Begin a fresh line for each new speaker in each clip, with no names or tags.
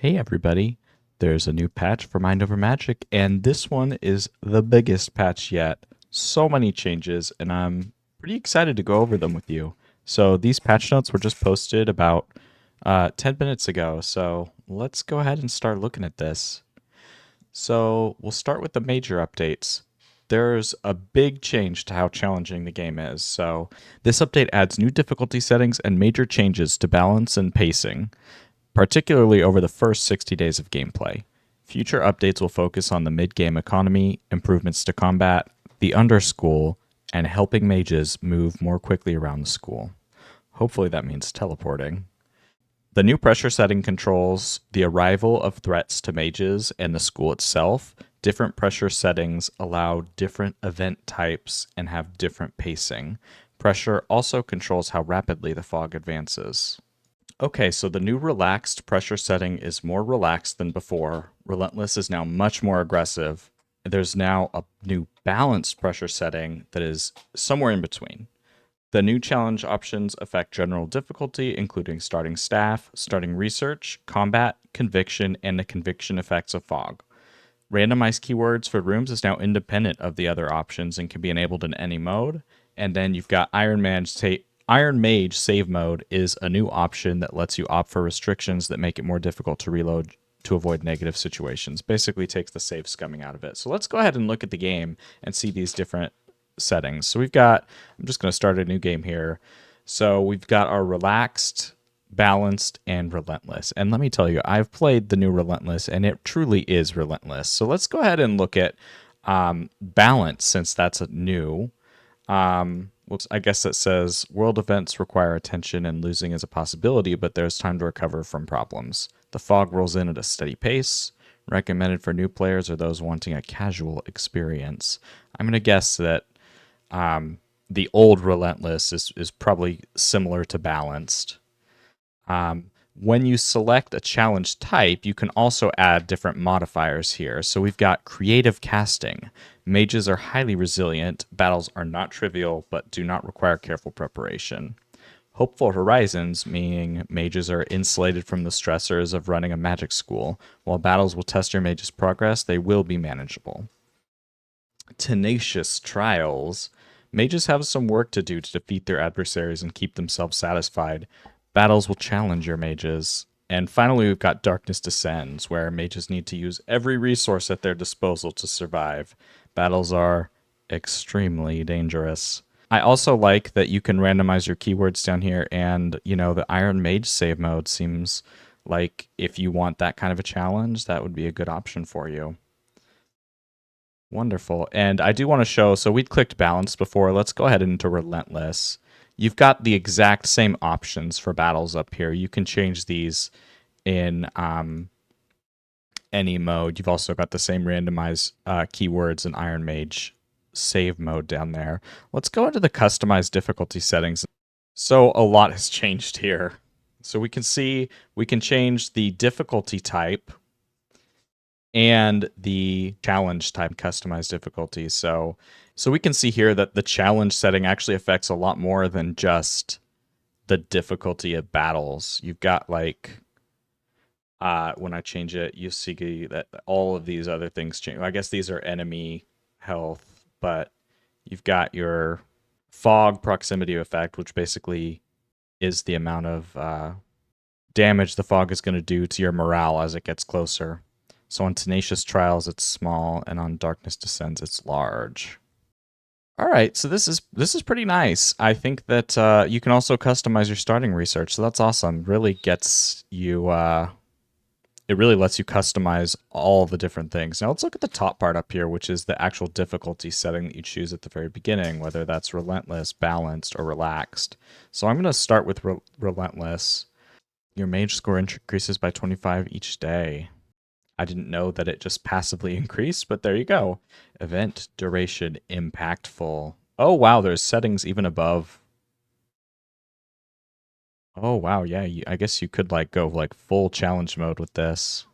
Hey everybody, there's a new patch for Mind Over Magic, and this one is the biggest patch yet. So many changes, and I'm pretty excited to go over them with you. So these patch notes were just posted about 10 minutes ago, so let's go ahead and start looking at this. So we'll start with the major updates. There's a big change to how challenging the game is. So this update adds new difficulty settings and major changes to balance and pacing, particularly over the first 60 days of gameplay. Future updates will focus on the mid game economy, improvements to combat, the underschool, and helping mages move more quickly around the school. Hopefully, that means teleporting. The new pressure setting controls the arrival of threats to mages and the school itself. Different pressure settings allow different event types and have different pacing. Pressure also controls how rapidly the fog advances. Okay, so the new relaxed pressure setting is more relaxed than before. Relentless is now much more aggressive. There's now a new balanced pressure setting that is somewhere in between. The new challenge options affect general difficulty, including starting staff, starting research, combat, conviction, and the conviction effects of fog. Randomized keywords for rooms is now independent of the other options and can be enabled in any mode. And then you've got Iron Mage save mode is a new option that lets you opt for restrictions that make it more difficult to reload to avoid negative situations. Basically takes the save scumming out of it. So let's go ahead and look at the game and see these different settings. So I'm just going to start a new game here. So we've got our relaxed, balanced, and relentless. And let me tell you, I've played the new relentless, and it truly is relentless. So let's go ahead and look at balance, since that's a new. I guess it says world events require attention and losing is a possibility, but there's time to recover from problems. The fog rolls in at a steady pace. Recommended for new players or those wanting a casual experience. I'm going to guess that the old Relentless is probably similar to Balanced. When you select a challenge type, you can also add different modifiers here. So we've got creative casting. Mages are highly resilient. Battles are not trivial, but do not require careful preparation. Hopeful horizons, meaning mages are insulated from the stressors of running a magic school. While battles will test your mage's progress, they will be manageable. Tenacious trials. Mages have some work to do to defeat their adversaries and keep themselves satisfied. Battles will challenge your mages. And finally, we've got Darkness Descends, where mages need to use every resource at their disposal to survive. Battles are extremely dangerous. I also like that you can randomize your keywords down here, and the Iron Mage save mode seems like if you want that kind of a challenge, that would be a good option for you. Wonderful. And I do want to show, so we'd clicked balance before. Let's go ahead into relentless. You've got the exact same options for battles up here. You can change these in any mode. You've also got the same randomized keywords in Iron Mage save mode down there. Let's go into the customized difficulty settings. So a lot has changed here. So we can see we can change the difficulty type and the challenge type customized difficulty. So we can see here that the challenge setting actually affects a lot more than just the difficulty of battles. You've got like when I change it, you see that all of these other things change. I guess these are enemy health, but you've got your fog proximity effect, which basically is the amount of damage the fog is going to do to your morale as it gets closer. So on Tenacious Trials, it's small, and on Darkness Descends, it's large. All right, so this is pretty nice. I think that you can also customize your starting research, so that's awesome. Really gets you. It really lets you customize all the different things. Now let's look at the top part up here, which is the actual difficulty setting that you choose at the very beginning, whether that's relentless, balanced, or relaxed. So I'm going to start with relentless. Your mage score increases by 25 each day. I didn't know that it just passively increased, but there you go. Event duration impactful. Oh, wow, there's settings even above. Oh, wow, yeah, I guess you could like go like full challenge mode with this.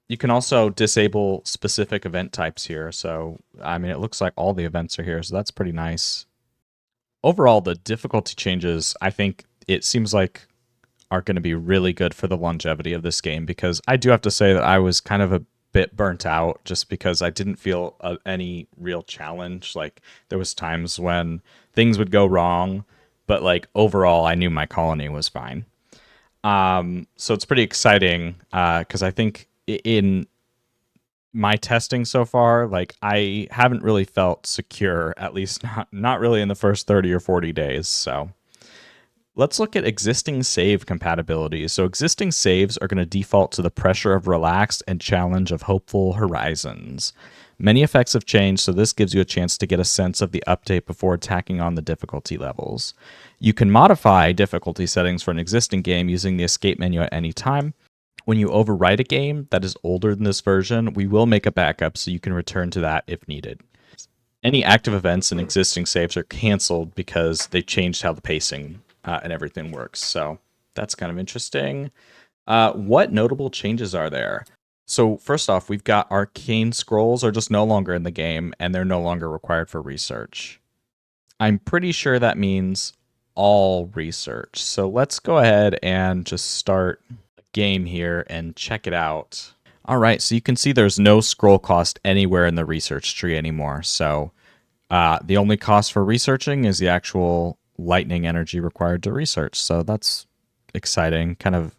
You can also disable specific event types here. So, I mean, it looks like all the events are here, so that's pretty nice. Overall, the difficulty changes, I think it seems like are going to be really good for the longevity of this game, because I do have to say that I was kind of a bit burnt out just because I didn't feel any real challenge. Like, there was times when things would go wrong, but like overall I knew my colony was fine. So it's pretty exciting because I think in my testing so far, like, I haven't really felt secure, at least not really in the first 30 or 40 days. So let's look at existing save compatibility. So existing saves are going to default to the pressure of relaxed and challenge of hopeful horizons. Many effects have changed, so this gives you a chance to get a sense of the update before tacking on the difficulty levels. You can modify difficulty settings for an existing game using the escape menu at any time. When you overwrite a game that is older than this version, we will make a backup so you can return to that if needed. Any active events and existing saves are canceled because they changed how the pacing and everything works. So that's kind of interesting. What notable changes are there? So first off, we've got arcane scrolls are just no longer in the game, and they're no longer required for research. I'm pretty sure that means all research. So let's go ahead and just start a game here and check it out. All right, so you can see there's no scroll cost anywhere in the research tree anymore. So the only cost for researching is the actual lightning energy required to research. So that's exciting. Kind of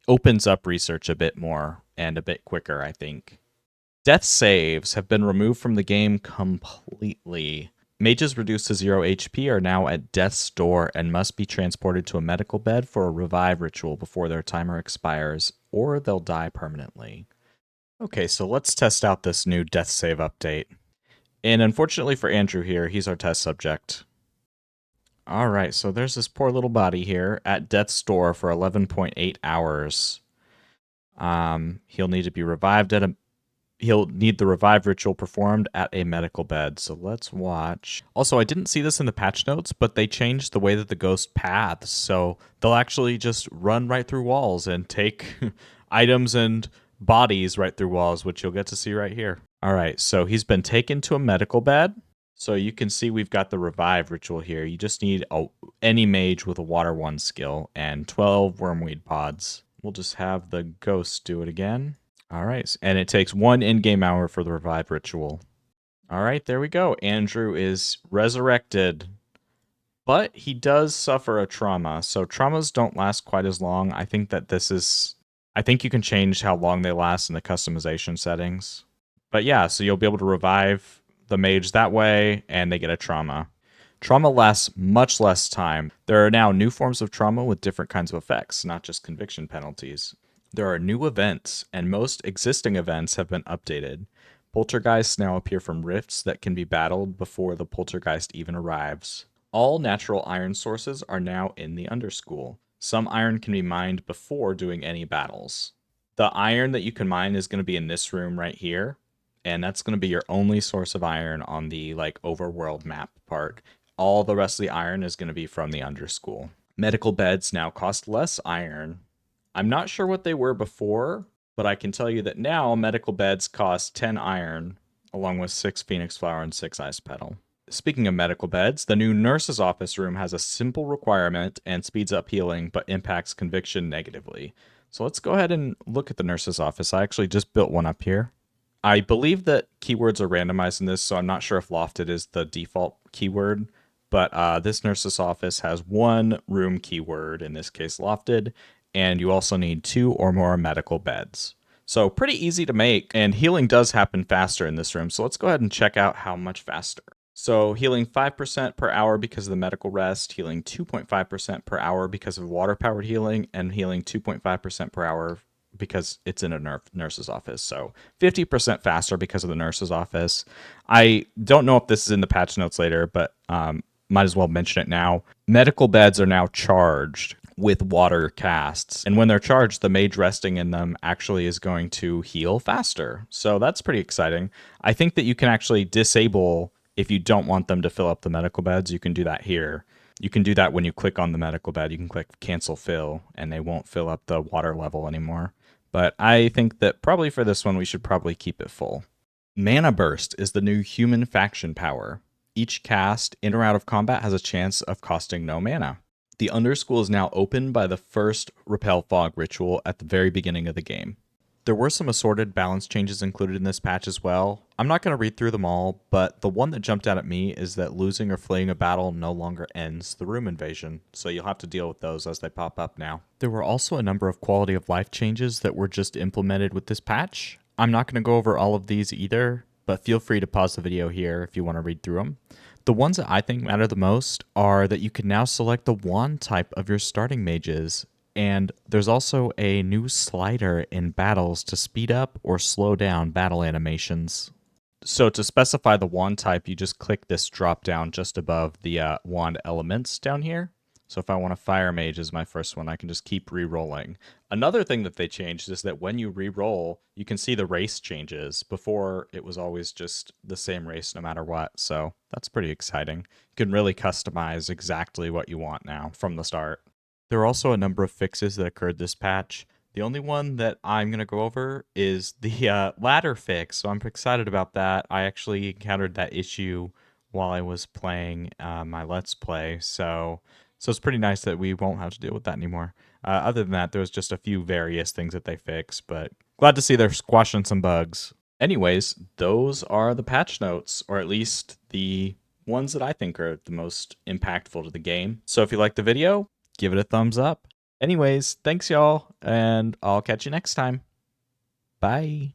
opens up research a bit more and a bit quicker, I think. Death saves have been removed from the game completely. Mages reduced to 0 HP are now at death's door and must be transported to a medical bed for a revive ritual before their timer expires, or they'll die permanently. Okay, so let's test out this new death save update. And unfortunately for Andrew here, he's our test subject. All right, so there's this poor little body here at death's door for 11.8 hours. He'll need to be revived at a he'll need the revive ritual performed at a medical bed. So let's watch. Also, I didn't see this in the patch notes, but they changed the way that the ghost paths. So they'll actually just run right through walls and take items and bodies right through walls, which you'll get to see right here. All right, so he's been taken to a medical bed. So you can see we've got the revive ritual here. You just need any mage with a water 1 skill and 12 wormweed pods. We'll just have the ghost do it again. All right, and it takes 1 in-game hour for the revive ritual. All right, there we go. Andrew is resurrected, but he does suffer a trauma. So traumas don't last quite as long. I think you can change how long they last in the customization settings. But yeah, so you'll be able to revive the mage that way, and they get a trauma. Trauma lasts much less time. There are now new forms of trauma with different kinds of effects, not just conviction penalties. There are new events, and most existing events have been updated. Poltergeists now appear from rifts that can be battled before the poltergeist even arrives. All natural iron sources are now in the Underschool. Some iron can be mined before doing any battles. The iron that you can mine is going to be in this room right here, and that's going to be your only source of iron on the overworld map part. All the rest of the iron is going to be from the Underschool. Medical beds now cost less iron. I'm not sure what they were before, but I can tell you that now medical beds cost 10 iron, along with 6 phoenix flower and 6 ice petal. Speaking of medical beds, the new nurse's office room has a simple requirement and speeds up healing, but impacts conviction negatively. So let's go ahead and look at the nurse's office. I actually just built one up here. I believe that keywords are randomized in this, so I'm not sure if lofted is the default keyword, but this nurse's office has 1 room keyword, in this case lofted, and you also need 2 or more medical beds. So pretty easy to make, and healing does happen faster in this room, so let's go ahead and check out how much faster. So healing 5% per hour because of the medical rest, healing 2.5% per hour because of water-powered healing, and healing 2.5% per hour because it's in a nurse's office. So 50% faster because of the nurse's office. I don't know if this is in the patch notes later, but might as well mention it now. Medical beds are now charged with water casts. And when they're charged, the mage resting in them actually is going to heal faster. So that's pretty exciting. I think that you can actually disable, if you don't want them to fill up the medical beds, you can do that here. You can do that when you click on the medical bed. You can click cancel fill, and they won't fill up the water level anymore. But I think that probably for this one, we should probably keep it full. Mana Burst is the new human faction power. Each cast in or out of combat has a chance of costing no mana. The Underschool is now open by the first Repel Fog ritual at the very beginning of the game. There were some assorted balance changes included in this patch as well. I'm not going to read through them all, but the one that jumped out at me is that losing or fleeing a battle no longer ends the room invasion, so you'll have to deal with those as they pop up now. There were also a number of quality of life changes that were just implemented with this patch. I'm not going to go over all of these either, but feel free to pause the video here if you want to read through them. The ones that I think matter the most are that you can now select the wand type of your starting mages, and there's also a new slider in battles to speed up or slow down battle animations. So to specify the wand type, you just click this drop down just above the wand elements down here. So if I want a fire mage as my first one, I can just keep re-rolling. Another thing that they changed is that when you re-roll, you can see the race changes. Before, it was always just the same race no matter what, so that's pretty exciting. You can really customize exactly what you want now from the start. There are also a number of fixes that occurred this patch. The only one that I'm going to go over is the ladder fix, so I'm excited about that. I actually encountered that issue while I was playing my Let's Play, so it's pretty nice that we won't have to deal with that anymore. Other than that, there was just a few various things that they fixed, but glad to see they're squashing some bugs. Anyways, those are the patch notes, or at least the ones that I think are the most impactful to the game. So if you liked the video, give it a thumbs up. Anyways, thanks y'all, and I'll catch you next time. Bye.